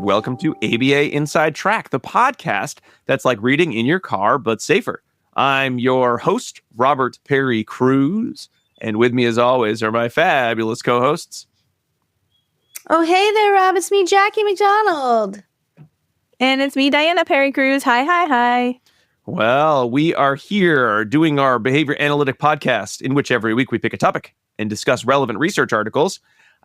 welcome to ABA Inside Track, the podcast that's like reading in your car, but safer. I'm your host, Robert Perry Cruz, and with me as always are my fabulous co-hosts. Oh, hey there, Rob. It's me, Jackie McDonald. And it's me, Diana Perry Cruz. Hi. Well, we are here doing our behavior analytic podcast, in which every week we pick a topic and discuss relevant research articles,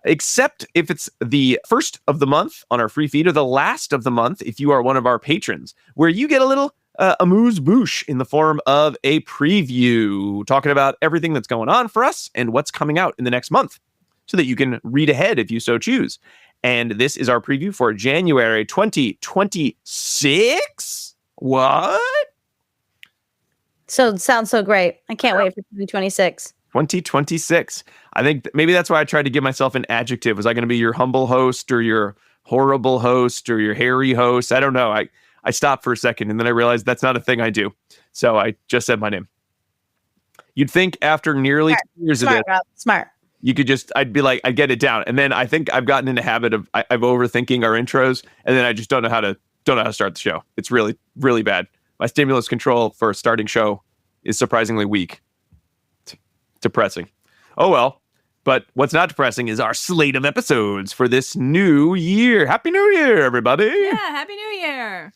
except if it's the first of the month on our free feed or the last of the month if you are one of our patrons, where you get a little amuse-bouche in the form of a preview, talking about everything that's going on for us and what's coming out in the next month, so that you can read ahead if you so choose. And this is our preview for January 2026. What? So it sounds so great. I can't wait for 2026. 2026. I think maybe that's why I tried to give myself an adjective. Was I going to be your humble host or your horrible host or your hairy host? I don't know. I stopped for a second and then I realized that's not a thing I do. So I just said my name. You'd think after nearly 2 years of this, Rob. Smart. you could just, I'd be like, I'd get it down. And then I think I've gotten in the habit of I'm overthinking our intros, and then I just don't know how to start the show. It's really, really bad. My stimulus control for a starting show is surprisingly weak. It's depressing. Oh well. But what's not depressing is our slate of episodes for this new year. Happy New Year, everybody. Yeah, Happy New Year.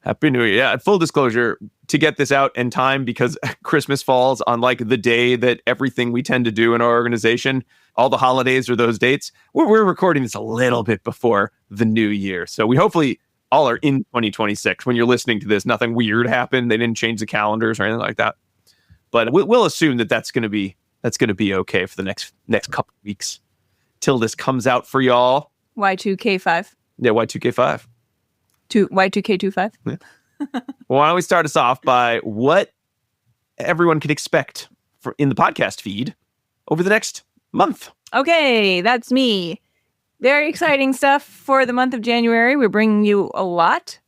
Happy New Year. Yeah, full disclosure, to get this out in time, because Christmas falls on like the day that everything we tend to do in our organization, all the holidays are those dates. We're recording this a little bit before the new year. So we hopefully all are in 2026. When you're listening to this, nothing weird happened. They didn't change the calendars or anything like that. But we'll assume that that's going to be okay for the next couple of weeks till this comes out for y'all. Y2K5. Yeah, Y2K5. Y2K25. Yeah. Well, why don't we start us off by what everyone can expect in the podcast feed over the next month. Okay, that's me. Very exciting stuff for the month of January. We're bringing you a lot.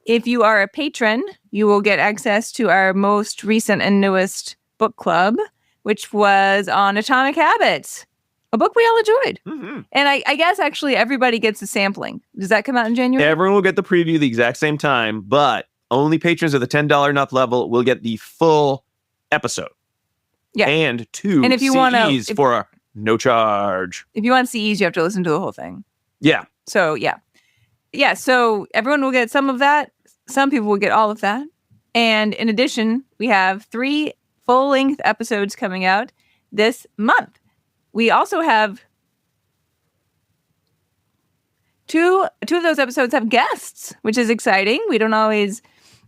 If you are a patron, you will get access to our most recent and newest book club, which was on Atomic Habits, a book we all enjoyed. Mm-hmm. And I guess actually everybody gets a sampling. Does that come out in January? Everyone will get the preview the exact same time, but only patrons at the $10 and up level will get the full episode. Yeah. And two and if you CDs for no charge. If you want CDs, you have to listen to the whole thing. Yeah. So, yeah. Yeah, so everyone will get some of that. Some people will get all of that. And in addition, we have 3 full-length episodes coming out this month. We also have two of those episodes have guests, which is exciting. We don't always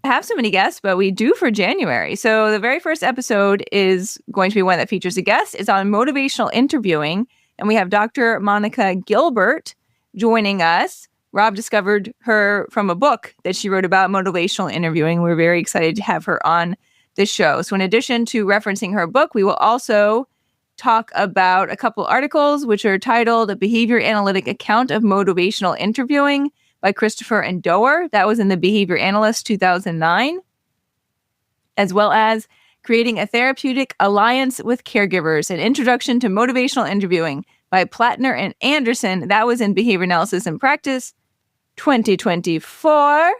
have so many guests, but we do for January. So the very first episode is going to be one that features a guest. It's on motivational interviewing, and we have Dr. Monica Gilbert joining us. Rob discovered her from a book that she wrote about motivational interviewing. We're very excited to have her on the show. So in addition to referencing her book, we will also talk about a couple articles which are titled A Behavior Analytic Account of Motivational Interviewing by Christopher and Doerr. That was in the Behavior Analyst 2009. As well as Creating a Therapeutic Alliance with Caregivers, an Introduction to Motivational Interviewing by Plattner and Anderson. That was in Behavior Analysis and Practice 2024.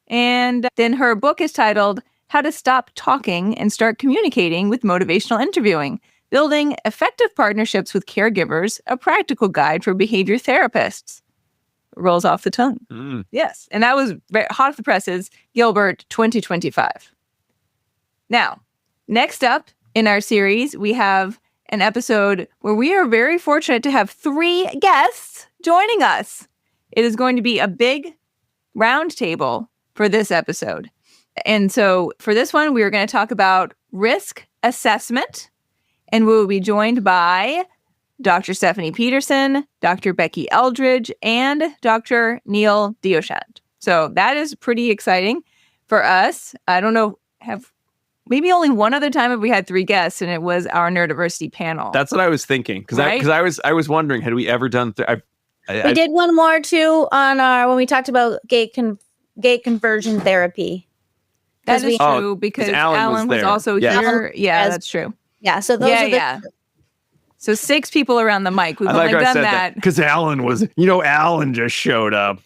And then her book is titled How to Stop Talking and Start Communicating with Motivational Interviewing, Building Effective Partnerships with Caregivers, a Practical Guide for Behavior Therapists. Rolls off the tongue. Mm. Yes. And that was hot off the presses, Gilbert 2025. Now, next up in our series, we have an episode where we are very fortunate to have 3 guests joining us. It is going to be a big round table for this episode. And so for this one, we are going to talk about risk assessment. And we will be joined by Dr. Stephanie Peterson, Dr. Becky Eldridge, and Dr. Neil Deochand. So that is pretty exciting for us. I don't know, maybe only one other time have we had 3 guests, and it was our neurodiversity panel. That's what I was thinking, because I was wondering, had we ever done? We did one more too on when we talked about gait conversion therapy. That is true because Alan was also here. Yeah, that's true. Yeah, so those are the So 6 people around the mic. We've I only like how I done said that. because Alan just showed up.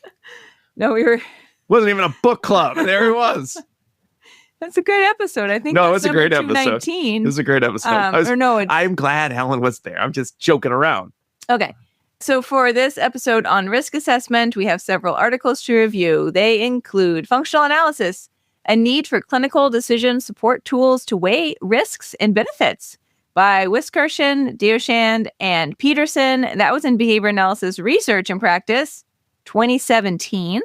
No, we were. Wasn't even a book club. And there he was. That's a great episode. I think No, that's it's a great number episode. 219. It was a great episode. I'm glad Alan was there. I'm just joking around. Okay. So for this episode on risk assessment, we have several articles to review. They include functional analysis, a need for clinical decision support tools to weigh risks and benefits by Wiskarson, Deochand, and Peterson. That was in Behavior Analysis Research and Practice, 2017.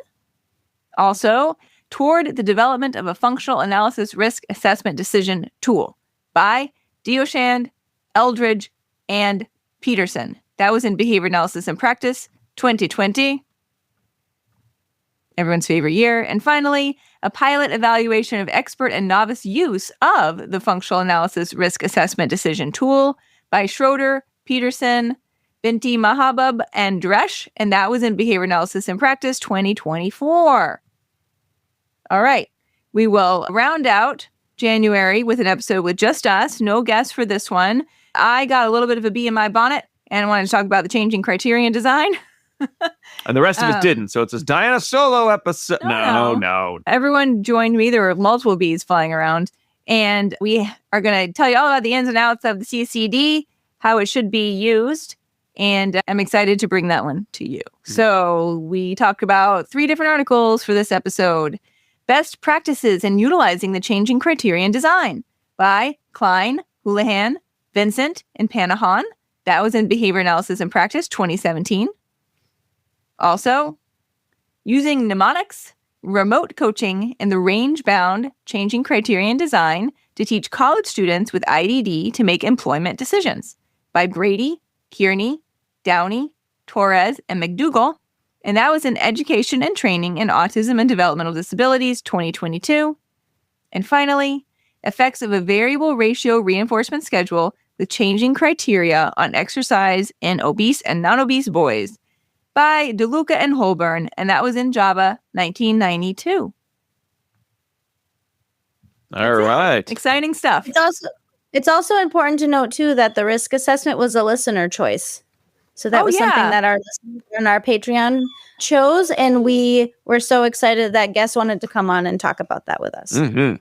Also, Toward the Development of a Functional Analysis Risk Assessment Decision Tool by Deochand, Eldridge, and Peterson. That was in Behavior Analysis and Practice, 2020. Everyone's favorite year. And finally, a pilot evaluation of expert and novice use of the Functional Analysis Risk Assessment Decision Tool by Schroeder, Peterson, Binti Mahabub, and Dresch. And that was in Behavior Analysis and Practice, 2024. All right. We will round out January with an episode with just us. No guests for this one. I got a little bit of a bee in my bonnet and wanted to talk about the changing Criterion design. And the rest of us didn't. So it's this Diana solo episode. No. Everyone joined me. There were multiple bees flying around. And we are going to tell you all about the ins and outs of the CCD, how it should be used. And I'm excited to bring that one to you. So we talk about 3 different articles for this episode. Best Practices in Utilizing the Changing Criterion Design by Klein, Houlihan, Vincent, and Panahan. That was in Behavior Analysis and Practice, 2017. Also, Using Mnemonics, Remote Coaching, and the Range-Bound Changing Criterion Design to Teach College Students with IDD to Make Employment Decisions by Brady, Kearney, Downey, Torres, and McDougall. And that was in Education and Training in Autism and Developmental Disabilities, 2022. And finally, Effects of a Variable Ratio Reinforcement Schedule with Changing Criteria on Exercise in Obese and Non-Obese Boys by DeLuca and Holborn, and that was in Java, 1992. All right. Exciting stuff. It's also important to note, too, that the risk assessment was a listener choice. So that was something that our listeners on our Patreon chose, and we were so excited that guests wanted to come on and talk about that with us. Mm-hmm.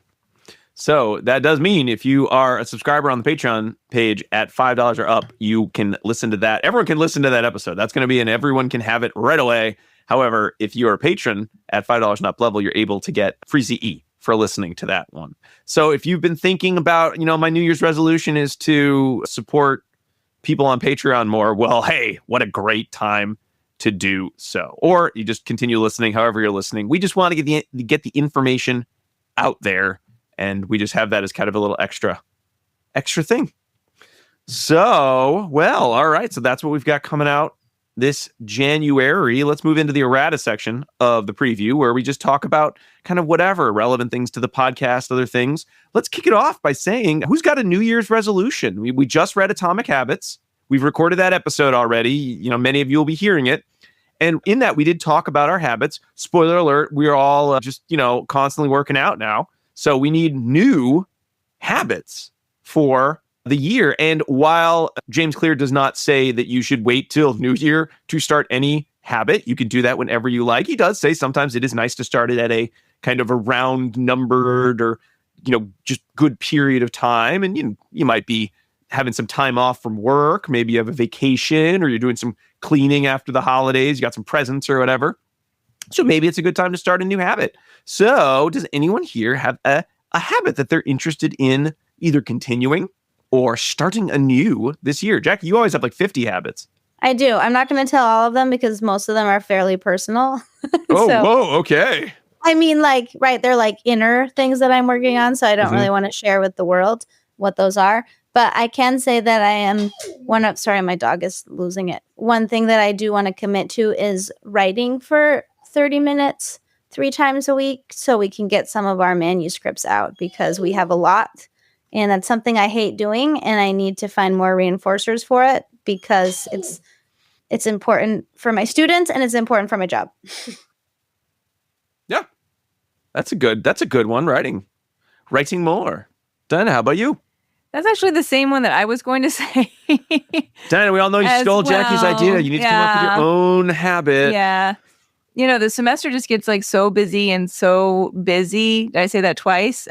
So that does mean if you are a subscriber on the Patreon page at $5 or up, you can listen to that. Everyone can listen to that episode. That's going to be, and everyone can have it right away. However, if you are a patron at $5 and up level, you're able to get free CE for listening to that one. So if you've been thinking about, my New Year's resolution is to support people on Patreon more, well, hey, what a great time to do so. Or you just continue listening however you're listening. We just want to get the information out there, and we just have that as kind of a little extra thing. So, well, all right. So that's what we've got coming out this January. Let's move into the errata section of the preview, where we just talk about kind of whatever relevant things to the podcast, other things. Let's kick it off by saying, who's got a New Year's resolution? We just read Atomic Habits. We've recorded that episode already. Many of you will be hearing it. And in that, we did talk about our habits. Spoiler alert, we're all just constantly working out now. So we need new habits for the year. And while James Clear does not say that you should wait till New Year to start any habit, you can do that whenever you like. He does say sometimes it is nice to start it at a kind of a round numbered or, just good period of time. And you might be having some time off from work. Maybe you have a vacation, or you're doing some cleaning after the holidays. You got some presents or whatever. So maybe it's a good time to start a new habit. So does anyone here have a habit that they're interested in either continuing or starting anew this year? Jackie, you always have like 50 habits. I do. I'm not going to tell all of them because most of them are fairly personal. Whoa, okay. I mean, they're like inner things that I'm working on, so I don't really want to share with the world what those are. But I can say that I am sorry, my dog is losing it. One thing that I do want to commit to is writing for 30 minutes 3 times a week so we can get some of our manuscripts out, because we have a lot. And that's something I hate doing, and I need to find more reinforcers for it, because it's important for my students and it's important for my job. Yeah. That's a good one, writing more. Diana, how about you? That's actually the same one that I was going to say. Diana, we all know you stole Jackie's idea. You need to come up with your own habit. Yeah. The semester just gets like so busy and so busy. Did I say that twice?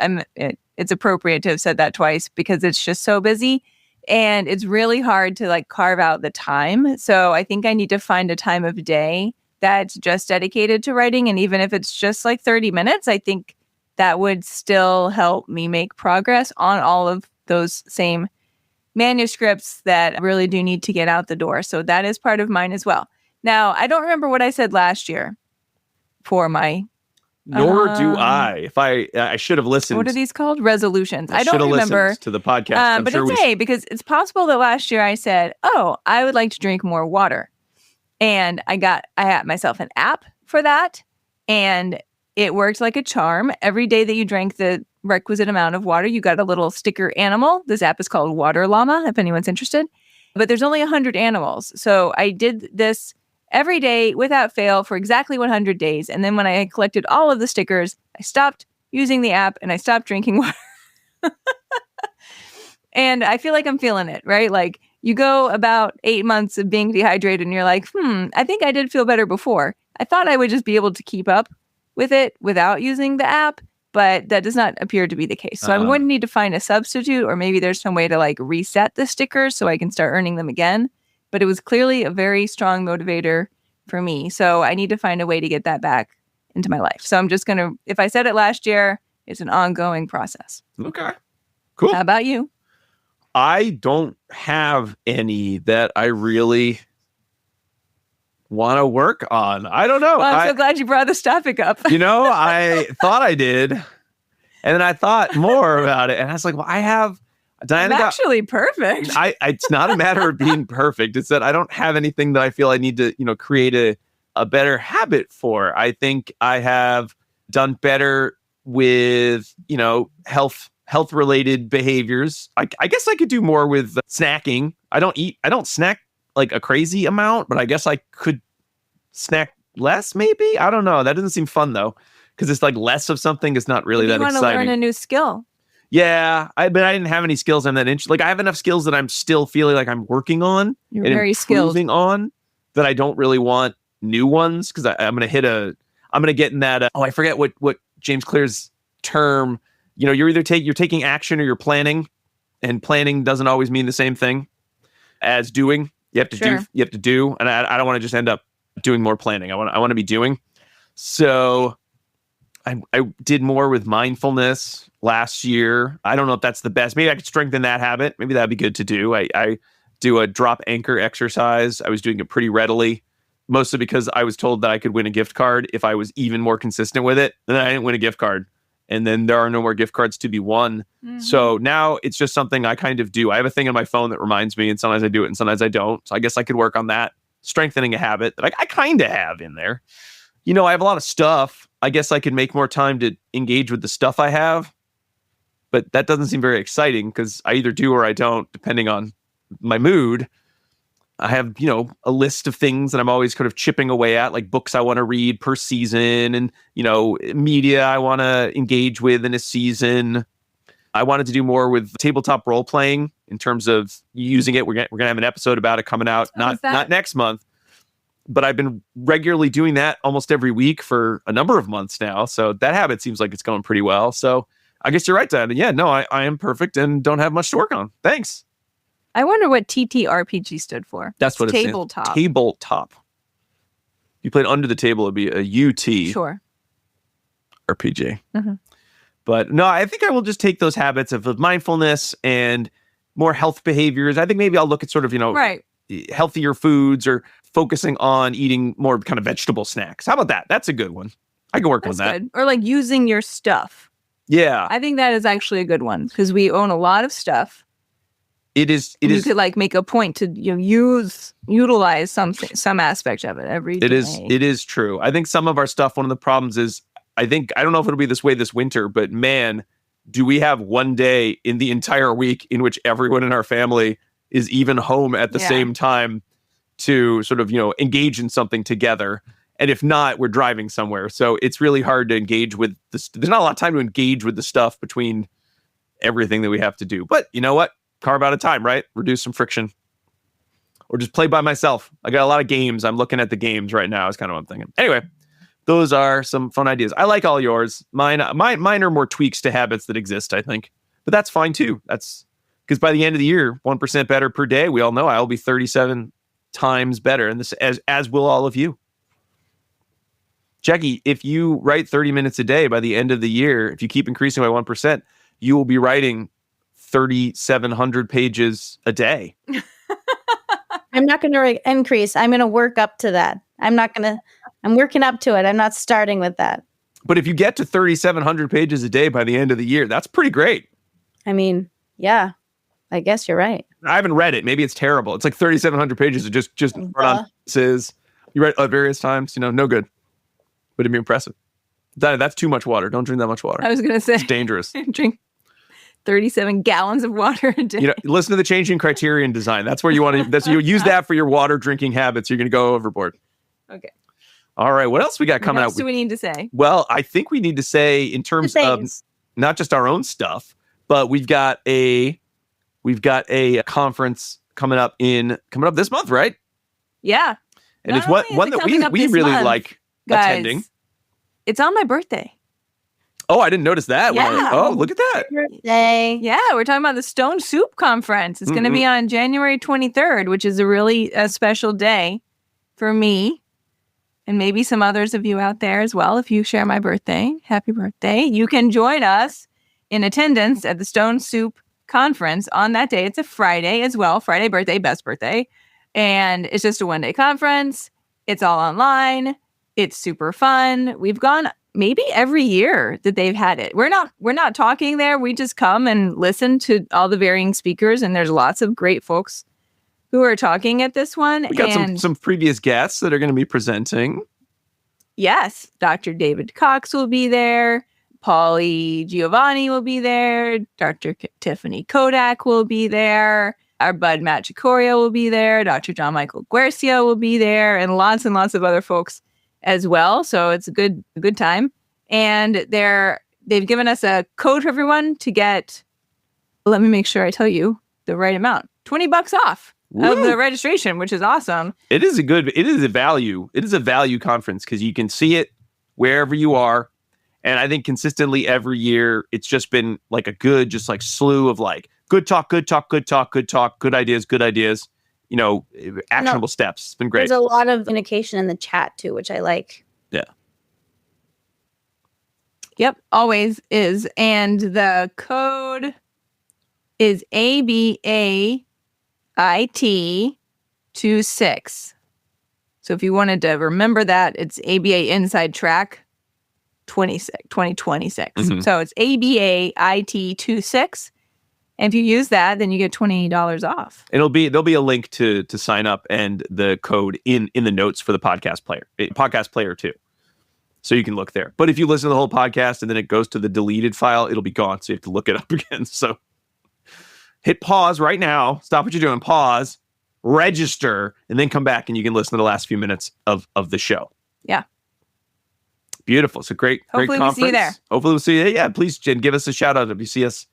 It's appropriate to have said that twice because it's just so busy. And it's really hard to like carve out the time. So I think I need to find a time of day that's just dedicated to writing. And even if it's just like 30 minutes, I think that would still help me make progress on all of those same manuscripts that really do need to get out the door. So that is part of mine as well. Now, I don't remember what I said last year for my... Nor do I. If I should have listened. What are these called? Resolutions. I don't remember. Listened to the podcast. But it's A, because it's possible that last year I said, I would like to drink more water. And I had myself an app for that. And it worked like a charm. Every day that you drank the requisite amount of water, you got a little sticker animal. This app is called Water Llama, if anyone's interested. But there's only 100 animals. So I did this every day without fail for exactly 100 days. And then when I had collected all of the stickers, I stopped using the app and I stopped drinking water. And I feel like I'm feeling it, right? Like you go about 8 months of being dehydrated and you're like, I think I did feel better before. I thought I would just be able to keep up with it without using the app, but that does not appear to be the case. So I'm going to need to find a substitute, or maybe there's some way to like reset the stickers so I can start earning them again. But it was clearly a very strong motivator for me. So I need to find a way to get that back into my life. So I'm just going to, if I said it last year, it's an ongoing process. Okay. Cool. How about you? I don't have any that I really want to work on. I don't know. Well, I'm so glad you brought this topic up. I thought I did. And then I thought more about it. And I was like, well, Diana I'm actually perfect. It's not a matter of being perfect. It's that I don't have anything that I feel I need to, create a better habit for. I think I have done better with, health related behaviors. I guess I could do more with snacking. I don't snack like a crazy amount, but I guess I could snack less maybe. I don't know. That doesn't seem fun though, because it's like less of something is not really that exciting. You want to learn a new skill. Yeah, but I didn't have any skills I'm that interested. Like I have enough skills that I'm still feeling like I'm working on. You're very skilled. On that I don't really want new ones because I'm going to get in that. I forget what James Clear's term. You're either you're taking action or you're planning, and planning doesn't always mean the same thing as doing. You have to do. You have to do, and I don't want to just end up doing more planning. I want to be doing. So I did more with mindfulness last year. I don't know if that's the best. Maybe I could strengthen that habit. Maybe that'd be good to do. I do a drop anchor exercise. I was doing it pretty readily, mostly because I was told that I could win a gift card if I was even more consistent with it. And then I didn't win a gift card. And then there are no more gift cards to be won. Mm-hmm. So now it's just something I kind of do. I have a thing on my phone that reminds me, and sometimes I do it and sometimes I don't. So I guess I could work on that, strengthening a habit that I kind of have in there. I have a lot of stuff. I guess I could make more time to engage with the stuff I have. But that doesn't seem very exciting because I either do or I don't, depending on my mood. I have, a list of things that I'm always kind of chipping away at, like books I want to read per season and, media I want to engage with in a season. I wanted to do more with tabletop role playing in terms of using it. We're gonna have an episode about it coming out, not next month. But I've been regularly doing that almost every week for a number of months now. So that habit seems like it's going pretty well. So I guess you're right, Dad. Yeah, no, I am perfect and don't have much to work on. Thanks. I wonder what TTRPG stood for. That's what it's tabletop. Tabletop. If you played under the table, it'd be a UT. Sure. RPG. Mm-hmm. But no, I think I will just take those habits of mindfulness and more health behaviors. I think maybe I'll look at sort of, right. healthier foods or focusing on eating more kind of vegetable snacks. How about that? That's a good one. I can work on that. Good. Or like using your stuff. Yeah. I think that is actually a good one because we own a lot of stuff. It is. You could like make a point to utilize some aspect of it every day. It is true. I think some of our stuff, one of the problems is, I don't know if it'll be this way this winter, but man, do we have one day in the entire week in which everyone in our family is even home at the same time to sort of, engage in something together. And if not, we're driving somewhere. So it's really hard to engage with this. There's not a lot of time to engage with the stuff between everything that we have to do. But you know what? Carve out a time, right? Reduce some friction. Or just play by myself. I got a lot of games. I'm looking at the games right now is kind of what I'm thinking. Anyway, those are some fun ideas. I like all yours. Mine are more tweaks to habits that exist, I think. But that's fine too. That's because by the end of the year, 1% better per day, we all know I will be 37 times better. And this as will all of you. Jackie, if you write 30 minutes a day by the end of the year, if you keep increasing by 1%, you will be writing 3,700 pages a day. I'm not going to increase. I'm going to work up to that. I'm working up to it. I'm not starting with that. But if you get to 3,700 pages a day by the end of the year, that's pretty great. I mean, yeah, I guess you're right. I haven't read it. Maybe it's terrible. It's like 3,700 pages of just run-on sentences. You write at various times, no good. But it'd be impressive. That's too much water. Don't drink that much water. I was going to say. It's dangerous. Drink 37 gallons of water a day. Listen to the changing Criterion design. That's where you want to. You use that for your water drinking habits. You're going to go overboard. Okay. All right. What else we got coming out? What else do we need to say? Well, I think we need to say in terms of not just our own stuff, but we've got a conference coming up this month, right? Yeah. And it's one that we really like attending. It's on my birthday. Oh, I didn't notice that. Yeah. Oh, look at that. Birthday. Yeah, we're talking about the Stone Soup Conference. It's going to be on January 23rd, which is a really special day for me and maybe some others of you out there as well. If you share my birthday, happy birthday. You can join us in attendance at the Stone Soup Conference on that day. It's a Friday as well. Friday birthday, best birthday. And it's just a one-day conference. It's all online. It's super fun. We've gone maybe every year that they've had it. We're not talking there. We just come and listen to all the varying speakers, and there's lots of great folks who are talking at this one. We got some previous guests that are going to be presenting. Yes, Dr. David Cox will be there. Paulie Giovanni will be there. Dr. Tiffany Kodak will be there. Our bud Matt Chicoria will be there. Dr. John Michael Guercia will be there, and lots of other folks as well. So it's a good time. And they've given us a code for everyone to get, let me make sure I tell you the right amount, $20 off of the registration, which is awesome. It is a value conference because you can see it wherever you are. And I think consistently every year, it's just been like a good, just like slew of like good talk, good ideas. Actionable steps. It's been great. There's a lot of communication in the chat too, which I like. Yeah. Yep, always is. And the code is ABAIT26. So if you wanted to remember that, it's ABA Inside Track 2026. Mm-hmm. So it's ABAIT26. And if you use that, then you get $20 off. There'll be a link to sign up and the code in the notes for the podcast player too. So you can look there. But if you listen to the whole podcast and then it goes to the deleted file, it'll be gone. So you have to look it up again. So hit pause right now. Stop what you're doing. Pause, register, and then come back and you can listen to the last few minutes of the show. Yeah. Beautiful. So great Hopefully conference. We'll see you there. Hopefully we'll see you. Yeah, please, Jen, give us a shout out if you see us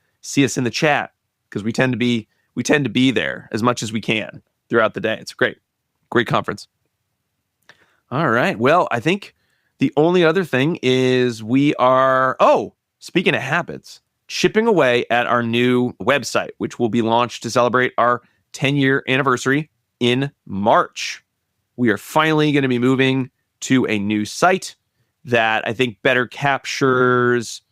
in the chat. Because we tend to be there as much as we can throughout the day. It's a great conference. All right. Well, I think the only other thing is we are, speaking of habits, chipping away at our new website, which will be launched to celebrate our 10-year anniversary in March. We are finally going to be moving to a new site that I think better captures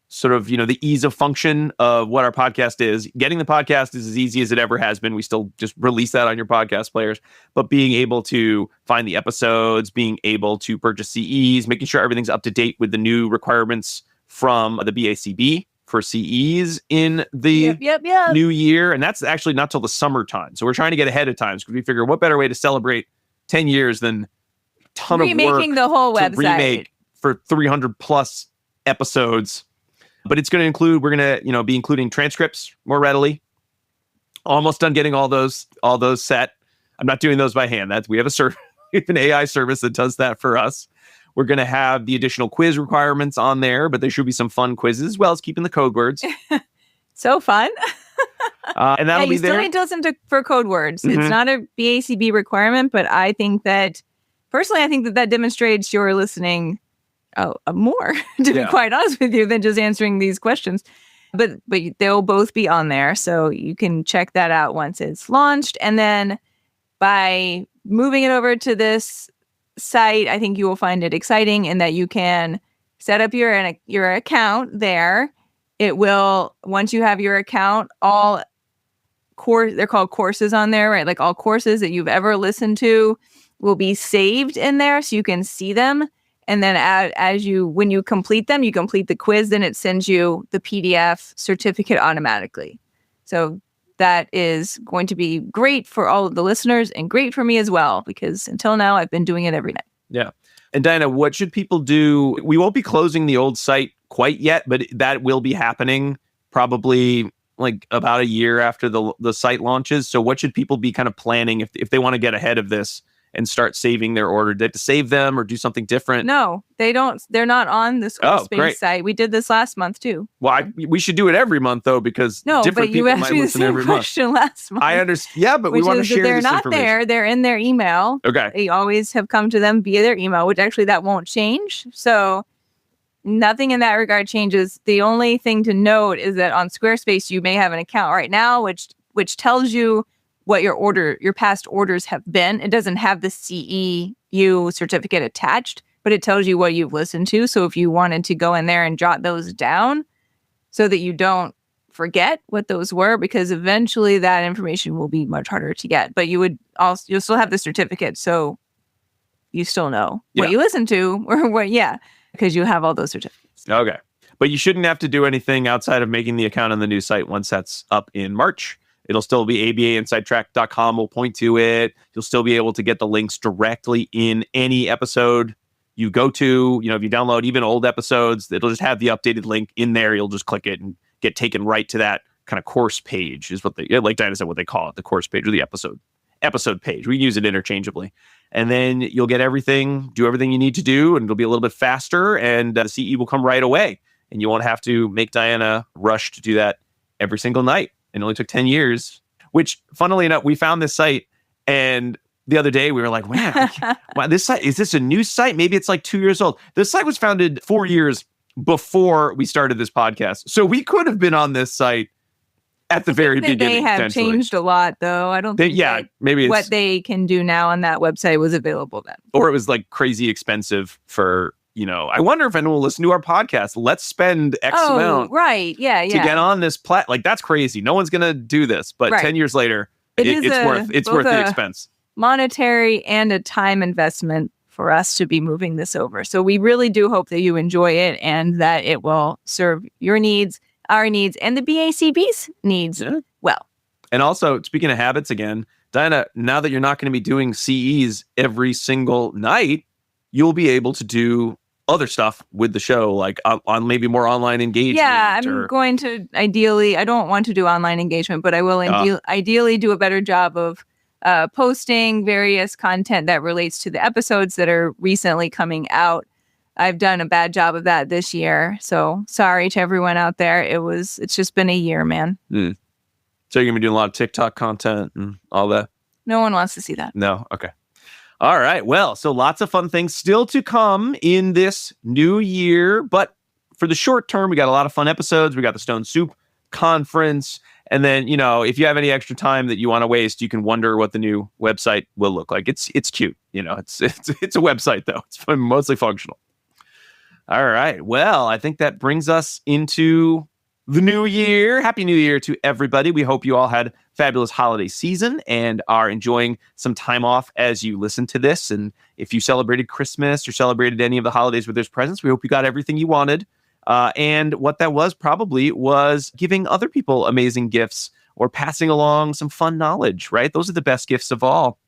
sort of, the ease of function of what our podcast is. Getting the podcast is as easy as it ever has been. We still just release that on your podcast players, but being able to find the episodes, being able to purchase CEs, making sure everything's up to date with the new requirements from the BACB for CEs in the new year. And that's actually not till the summertime. So we're trying to get ahead of time because we figure what better way to celebrate 10 years than a ton of work remaking the whole website. Remake for 300 plus episodes. But it's going to include, we're going to, be including transcripts more readily. Almost done getting all those set. I'm not doing those by hand. We have an AI service that does that for us. We're going to have the additional quiz requirements on there, but there should be some fun quizzes as well as keeping the code words. So fun. And that'll be you still there. need to listen for code words. Mhm. It's not a BACB requirement, but I think that, personally, I think that demonstrates you're listening more, to be quite honest with you, than just answering these questions. But they'll both be on there, so you can check that out once it's launched. And then by moving it over to this site, I think you will find it exciting in that you can set up your account there. It will, once you have your account, they're called courses on there, right? Like all courses that you've ever listened to will be saved in there, so you can see them. And then when you complete them, you complete the quiz, then it sends you the PDF certificate automatically. So that is going to be great for all of the listeners and great for me as well, because until now I've been doing it every night. Yeah. And Diana, what should people do? We won't be closing the old site quite yet, but that will be happening probably like about a year after the site launches. So what should people be kind of planning if they want to get ahead of this and start saving their order? Do they have to save them or do something different? No, they don't. They're not on the Squarespace site. We did this last month too. Well, we should do it every month though, because different people might listen every month. Question last month. I understand. Yeah, but we want to share this information. They're not there. They're in their email. Okay. They always have come to them via their email, which actually that won't change. So nothing in that regard changes. The only thing to note is that on Squarespace, you may have an account right now, which tells you what your past orders have been. It doesn't have the CEU certificate attached, but it tells you what you've listened to. So if you wanted to go in there and jot those down so that you don't forget what those were, because eventually that information will be much harder to get. But you'll still have the certificate, so you still know what you listened to or what, because you have all those certificates. Okay. But you shouldn't have to do anything outside of making the account on the new site once that's up in March. It'll still be abainsidetrack.com will point to it. You'll still be able to get the links directly in any episode you go to. If you download even old episodes, it'll just have the updated link in there. You'll just click it and get taken right to that kind of course page is what like Diana said, what they call it, the course page or the episode page. We use it interchangeably. And then you'll get do everything you need to do, and it'll be a little bit faster, and the CE will come right away. And you won't have to make Diana rush to do that every single night. It only took 10 years, which, funnily enough, we found this site, and the other day we were like, man, wow, this site, is this a new site? Maybe it's like 2 years old. This site was founded 4 years before we started this podcast. So we could have been on this site at the very beginning. They have changed a lot, though. I don't think maybe what they can do now on that website was available then. Or it was like crazy expensive for, I wonder if anyone will listen to our podcast. Let's spend X amount. Right. Yeah. To get on this like that's crazy. No one's going to do this. But 10 years later, it's worth the expense. Monetary and a time investment for us to be moving this over. So we really do hope that you enjoy it and that it will serve your needs, our needs, and the BACB's needs well. And also, speaking of habits again, Diana, now that you're not going to be doing CEs every single night, you'll be able to do other stuff with the show, like on maybe more online engagement. Yeah, I'm going to I don't want to do online engagement, but I will ideally do a better job of posting various content that relates to the episodes that are recently coming out. I've done a bad job of that this year. So sorry to everyone out there. It's just been a year, man. So you're going to be doing a lot of TikTok content and all that? No one wants to see that. No? Okay. All right. Well, so lots of fun things still to come in this new year. But for the short term, we got a lot of fun episodes. We got the Stone Soup Conference. And then, if you have any extra time that you want to waste, you can wonder what the new website will look like. It's cute. It's a website, though. It's mostly functional. All right. Well, I think that brings us into the new year. Happy New Year to everybody. We hope you all had a fabulous holiday season and are enjoying some time off as you listen to this. And if you celebrated Christmas or celebrated any of the holidays with those presents, we hope you got everything you wanted. And what that was probably was giving other people amazing gifts or passing along some fun knowledge, right? Those are the best gifts of all.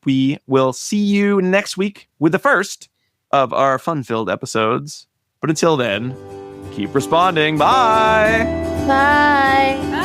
We will see you next week with the first of our fun-filled episodes. But until then, keep responding. Bye. Bye.